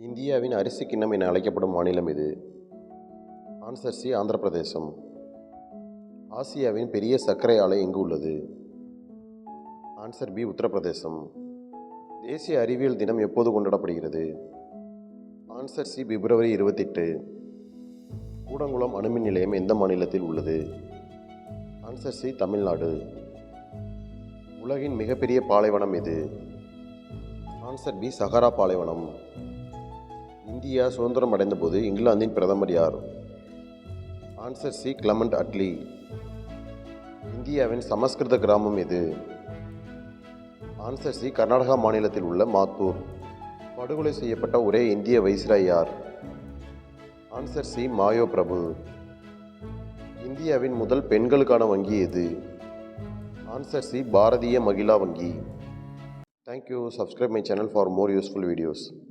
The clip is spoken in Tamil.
இந்தியாவின் அரிசி கிண்ணம் என அழைக்கப்படும் மாநிலம் இது. ஆன்சர் சி, ஆந்திர பிரதேசம். ஆசியாவின் பெரிய சர்க்கரை ஆலை எங்கு உள்ளது? Answer B, Uttar Pradesh. தேசிய அறிவியல் தினம் எப்போது கொண்டாடப்படுகிறது? ஆன்சர் சி, பிப்ரவரி 28. கூடங்குளம் அணுமின் நிலையம் எந்த மாநிலத்தில் உள்ளது? Answer C, Tamil Nadu. உலகின் மிகப்பெரிய பாலைவனம் எது? ஆன்சர் பி, சஹரா பாலைவனம். இந்தியா சுதந்திரம் அடைந்தபோது இங்கிலாந்தின் பிரதமர் யார்? Answer C, Clement Attlee. இந்தியாவின் சமஸ்கிருத கிராமம் எது? ஆன்சர் சி, கர்நாடகா மாநிலத்தில் உள்ள மாத்தூர். படுகொலை செய்யப்பட்ட ஒரே இந்திய வைஸ்ராய் யார்? ஆன்சர் சி, மாயோ பிரபு. இந்தியாவின் முதல் பெண்களுக்கான வங்கி எது? ஆன்சர் சி, பாரதிய மகிழா வங்கி. Thank you. Subscribe my channel for more useful videos.